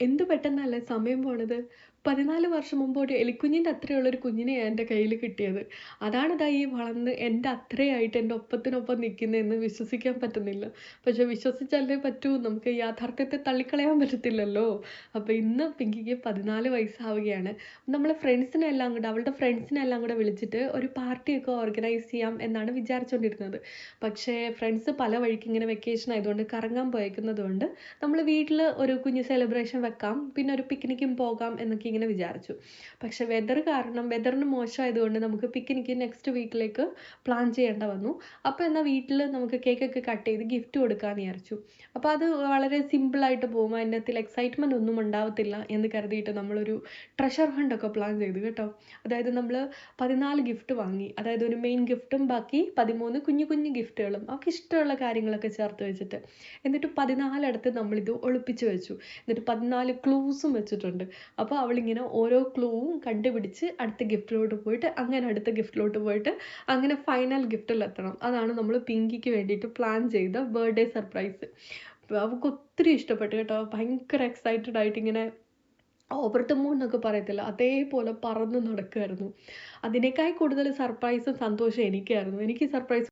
എന്ത് പെട്ടെന്നല്ലേ സമയം പോണത്. 14 വർഷം മുമ്പ് ഒരു എലിക്കുഞ്ഞിൻ്റെ അത്രയുള്ളൊരു കുഞ്ഞിനെയാ എൻ്റെ കയ്യിൽ കിട്ടിയത്. അതാണ് ദാ ഈ വളർന്ന് എൻ്റെ അത്രയായിട്ട് എൻ്റെ ഒപ്പത്തിനൊപ്പം നിൽക്കുന്നതെന്ന് വിശ്വസിക്കാൻ പറ്റുന്നില്ല. പക്ഷെ വിശ്വസിച്ചല്ലേ പറ്റൂ. നമുക്ക് യാഥാർത്ഥ്യത്തെ തള്ളിക്കളയാൻ പറ്റത്തില്ലല്ലോ. അപ്പോൾ ഇന്ന് പിങ്കിക്ക് 14 വയസ്സാവുകയാണ്. നമ്മൾ ഫ്രണ്ട്സിനെല്ലാം കൂടെ അവളുടെ ഫ്രണ്ട്സിനെല്ലാം കൂടെ വിളിച്ചിട്ട് ഒരു പാർട്ടിയൊക്കെ ഓർഗനൈസ് ചെയ്യാം എന്നാണ് വിചാരിച്ചുകൊണ്ടിരുന്നത്. പക്ഷേ ഫ്രണ്ട്സ് പല വഴിക്ക് ഇങ്ങനെ വെക്കേഷൻ ആയതുകൊണ്ട് കറങ്ങാൻ പോയേക്കുന്നതുകൊണ്ട് നമ്മൾ വീട്ടിൽ ഒരു കുഞ്ഞ് സെലിബ്രേഷൻ വെക്കാം, പിന്നെ ഒരു പിക്നിക്കും പോകാം എന്നൊക്കെ ഇങ്ങനെ വിചാരിച്ചു. പക്ഷെ വെതറിന് മോശമായതുകൊണ്ട് നമുക്ക് പിക്നിക്ക് നെക്സ്റ്റ് വീക്കിലേക്ക് പ്ലാൻ ചെയ്യേണ്ട വന്നു. അപ്പോൾ എന്നാൽ വീട്ടിൽ നമുക്ക് കേക്കൊക്കെ കട്ട് ചെയ്ത് ഗിഫ്റ്റ് കൊടുക്കാമെന്ന് വിചാരിച്ചു. അപ്പോൾ അത് വളരെ സിമ്പിളായിട്ട് പോകും, അതിൻ്റെ അകത്തിൽ എക്സൈറ്റ്മെൻ്റ് ഒന്നും ഉണ്ടാവത്തില്ല എന്ന് കരുതിയിട്ട് നമ്മളൊരു ട്രഷർ ഹണ്ടൊക്കെ പ്ലാൻ ചെയ്തു കേട്ടോ. അതായത് നമ്മൾ 14 ഗിഫ്റ്റ് വാങ്ങി, അതായത് ഒരു മെയിൻ ഗിഫ്റ്റും ബാക്കി 13 കുഞ്ഞു കുഞ്ഞു ഗിഫ്റ്റുകളും അവർക്ക് ഇഷ്ടമുള്ള കാര്യങ്ങളൊക്കെ ചേർത്ത് വെച്ചിട്ട്, എന്നിട്ട് 14 നമ്മളിത് ഒളിപ്പിച്ച് വെച്ചു. എന്നിട്ട് 14 ക്ലൂസും വെച്ചിട്ടുണ്ട്. അപ്പോൾ അവളിങ്ങനെ ഓരോ ക്ലൂവും കണ്ടുപിടിച്ച് അടുത്ത ഗിഫ്റ്റിലോട്ട് പോയിട്ട് അങ്ങനെ അടുത്ത ഗിഫ്റ്റിലോട്ട് പോയിട്ട് അങ്ങനെ ഫൈനൽ ഗിഫ്റ്റിലെത്തണം. അതാണ് നമ്മൾ പിങ്കിക്ക് വേണ്ടിയിട്ട് പ്ലാൻ ചെയ്ത ബർത്ത്ഡേ സർപ്രൈസ്. അവൾക്ക് ഒത്തിരി ഇഷ്ടപ്പെട്ടു കേട്ടോ. ഭയങ്കര എക്സൈറ്റഡ് ആയിട്ട് ഇങ്ങനെ ഓവർ ദ മൂൺ എന്നൊക്കെ പറയത്തില്ല, അതേപോലെ പറന്ന് നടക്കുമായിരുന്നു. അതിനേക്കാൾ കൂടുതൽ സർപ്രൈസും സന്തോഷം എനിക്കായിരുന്നു. എനിക്ക് സർപ്രൈസ്